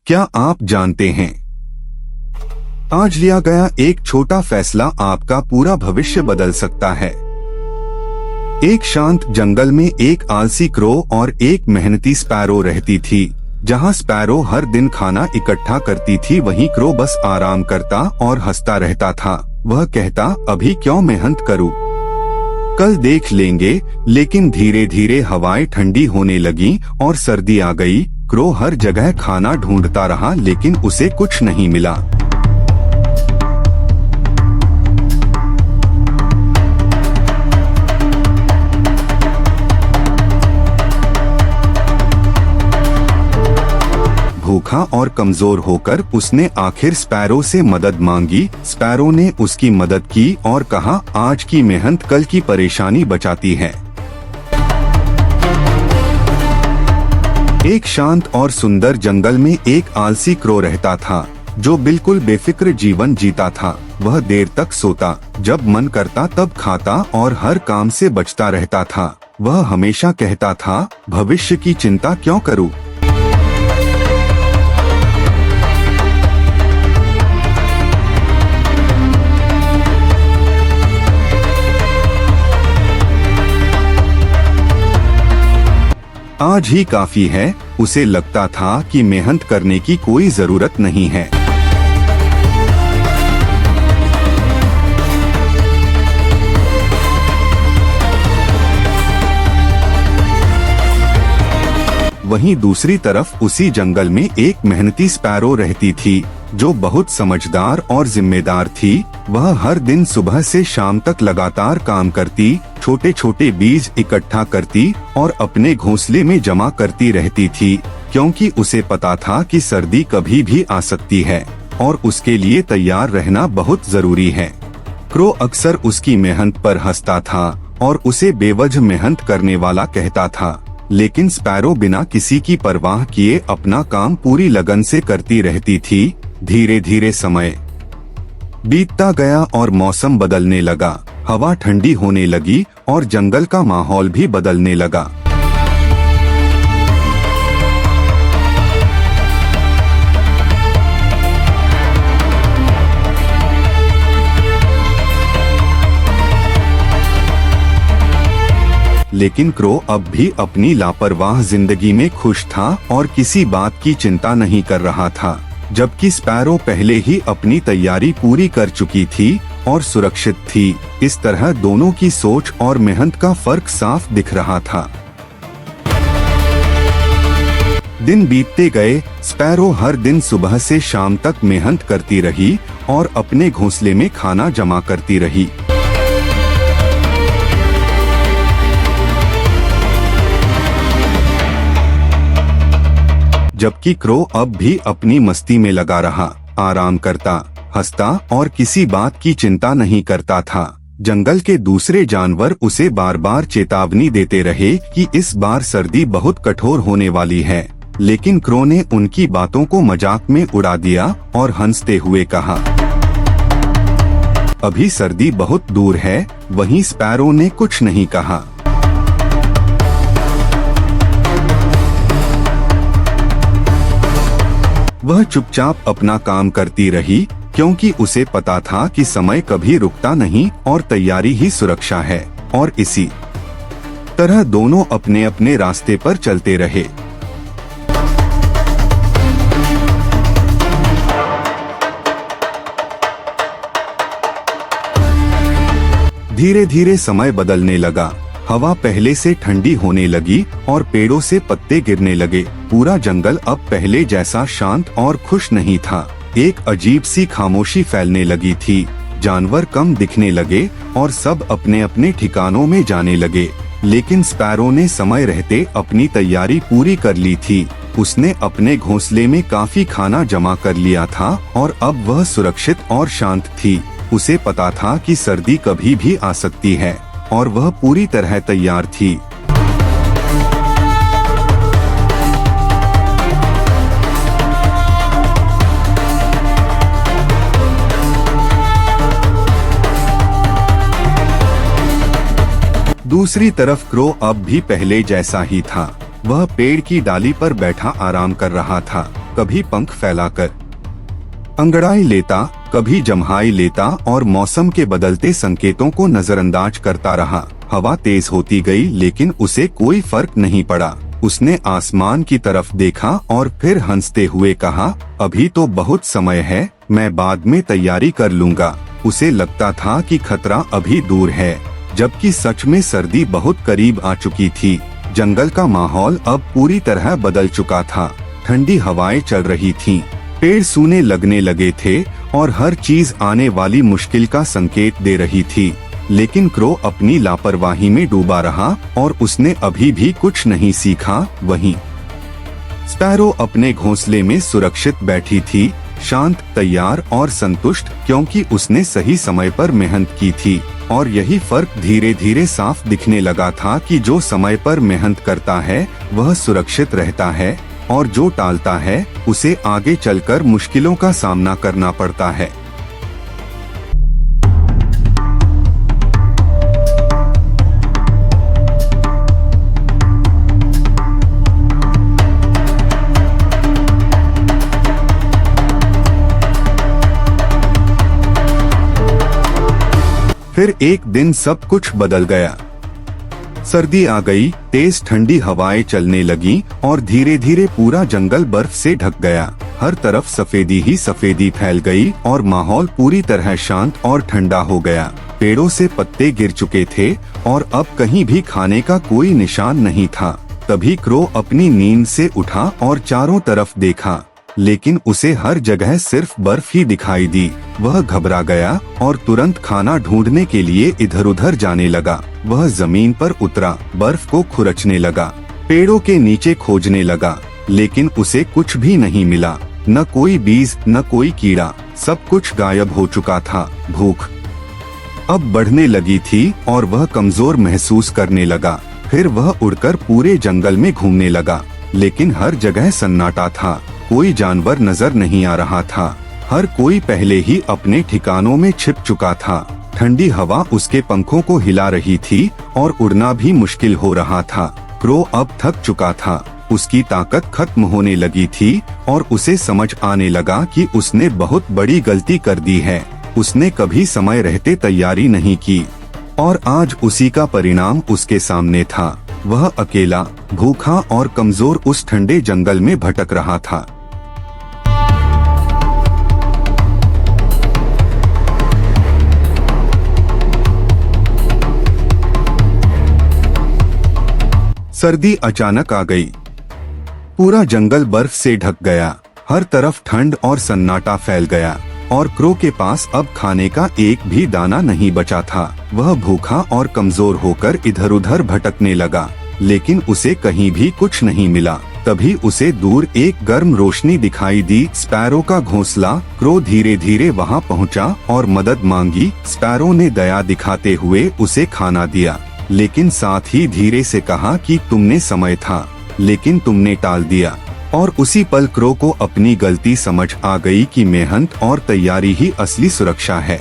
क्या आप जानते हैं, आज लिया गया एक छोटा फैसला आपका पूरा भविष्य बदल सकता है। एक शांत जंगल में एक आलसी क्रो और एक मेहनती स्पैरो रहती थी। जहां स्पैरो हर दिन खाना इकट्ठा करती थी, वहीं क्रो बस आराम करता और हंसता रहता था। वह कहता, अभी क्यों मेहनत करूं, कल देख लेंगे। लेकिन धीरे धीरे हवाएं ठंडी होने लगी और सर्दी आ गई। क्रो हर जगह खाना ढूंढता रहा, लेकिन उसे कुछ नहीं मिला। भूखा और कमजोर होकर उसने आखिर स्पैरो से मदद मांगी। स्पैरो ने उसकी मदद की और कहा, आज की मेहनत कल की परेशानी बचाती है। एक शांत और सुंदर जंगल में एक आलसी क्रो रहता था, जो बिल्कुल बेफिक्र जीवन जीता था। वह देर तक सोता, जब मन करता तब खाता और हर काम से बचता रहता था। वह हमेशा कहता था, भविष्य की चिंता क्यों करूं। आज ही काफी है। उसे लगता था कि मेहनत करने की कोई जरूरत नहीं है। वहीं दूसरी तरफ उसी जंगल में एक मेहनती स्पैरो रहती थी, जो बहुत समझदार और जिम्मेदार थी। वह हर दिन सुबह से शाम तक लगातार काम करती, छोटे छोटे बीज इकट्ठा करती और अपने घोंसले में जमा करती रहती थी, क्योंकि उसे पता था कि सर्दी कभी भी आ सकती है और उसके लिए तैयार रहना बहुत जरूरी है। क्रो अक्सर उसकी मेहनत पर हंसता था और उसे बेवजह मेहनत करने वाला कहता था, लेकिन स्पैरो बिना किसी की परवाह किए अपना काम पूरी लगन से करती रहती थी। धीरे धीरे समय बीतता गया और मौसम बदलने लगा। हवा ठंडी होने लगी और जंगल का माहौल भी बदलने लगा। लेकिन क्रो अब भी अपनी लापरवाह जिंदगी में खुश था और किसी बात की चिंता नहीं कर रहा था, जबकि स्पैरो पहले ही अपनी तैयारी पूरी कर चुकी थी और सुरक्षित थी। इस तरह दोनों की सोच और मेहनत का फर्क साफ दिख रहा था। दिन बीतते गए। स्पैरो हर दिन सुबह से शाम तक मेहनत करती रही और अपने घोंसले में खाना जमा करती रही। जबकि क्रो अब भी अपनी मस्ती में लगा रहा, आराम करता, हंसता और किसी बात की चिंता नहीं करता था। जंगल के दूसरे जानवर उसे बार बार चेतावनी देते रहे कि इस बार सर्दी बहुत कठोर होने वाली है, लेकिन क्रो ने उनकी बातों को मजाक में उड़ा दिया और हंसते हुए कहा, अभी सर्दी बहुत दूर है। वहीं स्पैरो ने कुछ नहीं कहा। वह चुपचाप अपना काम करती रही, क्योंकि उसे पता था कि समय कभी रुकता नहीं और तैयारी ही सुरक्षा है। और इसी तरह दोनों अपने अपने रास्ते पर चलते रहे। धीरे धीरे समय बदलने लगा। हवा पहले से ठंडी होने लगी और पेड़ों से पत्ते गिरने लगे। पूरा जंगल अब पहले जैसा शांत और खुश नहीं था। एक अजीब सी खामोशी फैलने लगी थी। जानवर कम दिखने लगे और सब अपने अपने ठिकानों में जाने लगे। लेकिन स्पैरो ने समय रहते अपनी तैयारी पूरी कर ली थी। उसने अपने घोंसले में काफी खाना जमा कर लिया था और अब वह सुरक्षित और शांत थी। उसे पता था कि सर्दी कभी भी आ सकती है और वह पूरी तरह तैयार थी। दूसरी तरफ क्रो अब भी पहले जैसा ही था। वह पेड़ की डाली पर बैठा आराम कर रहा था। कभी पंख फैलाकर अंगड़ाई लेता, कभी जम्हाई लेता और मौसम के बदलते संकेतों को नजरअंदाज करता रहा। हवा तेज होती गई लेकिन उसे कोई फर्क नहीं पड़ा। उसने आसमान की तरफ देखा और फिर हंसते हुए कहा, अभी तो बहुत समय है, मैं बाद में तैयारी कर लूंगा। उसे लगता था कि खतरा अभी दूर है, जबकि सच में सर्दी बहुत करीब आ चुकी थी। जंगल का माहौल अब पूरी तरह बदल चुका था। ठंडी हवाएं चल रही थीं, पेड़ सूने लगने लगे थे और हर चीज आने वाली मुश्किल का संकेत दे रही थी। लेकिन क्रो अपनी लापरवाही में डूबा रहा और उसने अभी भी कुछ नहीं सीखा। वहीं स्पैरो अपने घोंसले में सुरक्षित बैठी थी, शांत, तैयार और संतुष्ट, क्योंकि उसने सही समय पर मेहनत की थी। और यही फर्क धीरे धीरे साफ दिखने लगा था कि जो समय पर मेहनत करता है वह सुरक्षित रहता है, और जो टालता है उसे आगे चलकर मुश्किलों का सामना करना पड़ता है। फिर एक दिन सब कुछ बदल गया। सर्दी आ गई, तेज ठंडी हवाएं चलने लगी और धीरे धीरे पूरा जंगल बर्फ से ढक गया। हर तरफ सफेदी ही सफेदी फैल गई और माहौल पूरी तरह शांत और ठंडा हो गया। पेड़ों से पत्ते गिर चुके थे और अब कहीं भी खाने का कोई निशान नहीं था। तभी क्रो अपनी नींद से उठा और चारों तरफ देखा, लेकिन उसे हर जगह सिर्फ बर्फ ही दिखाई दी। वह घबरा गया और तुरंत खाना ढूंढने के लिए इधर उधर जाने लगा। वह जमीन पर उतरा, बर्फ को खुरचने लगा, पेड़ों के नीचे खोजने लगा, लेकिन उसे कुछ भी नहीं मिला। न कोई बीज, न कोई कीड़ा, सब कुछ गायब हो चुका था। भूख अब बढ़ने लगी थी और वह कमजोर महसूस करने लगा। फिर वह उड़कर पूरे जंगल में घूमने लगा, लेकिन हर जगह सन्नाटा था। कोई जानवर नजर नहीं आ रहा था। हर कोई पहले ही अपने ठिकानों में छिप चुका था। ठंडी हवा उसके पंखों को हिला रही थी और उड़ना भी मुश्किल हो रहा था। क्रो अब थक चुका था, उसकी ताकत खत्म होने लगी थी और उसे समझ आने लगा कि उसने बहुत बड़ी गलती कर दी है। उसने कभी समय रहते तैयारी नहीं की और आज उसी का परिणाम उसके सामने था। वह अकेला, भूखा और कमजोर उस ठंडे जंगल में भटक रहा था। सर्दी अचानक आ गई। पूरा जंगल बर्फ से ढक गया। हर तरफ ठंड और सन्नाटा फैल गया और क्रो के पास अब खाने का एक भी दाना नहीं बचा था। वह भूखा और कमजोर होकर इधर उधर भटकने लगा, लेकिन उसे कहीं भी कुछ नहीं मिला। तभी उसे दूर एक गर्म रोशनी दिखाई दी। स्पैरो का घोंसला। क्रो धीरे धीरे वहां पहुंचा और मदद मांगी। स्पैरो ने दया दिखाते हुए उसे खाना दिया, लेकिन साथ ही धीरे से कहा कि तुमने समय था, लेकिन तुमने टाल दिया। और उसी पल क्रो को अपनी गलती समझ आ गई कि मेहनत और तैयारी ही असली सुरक्षा है।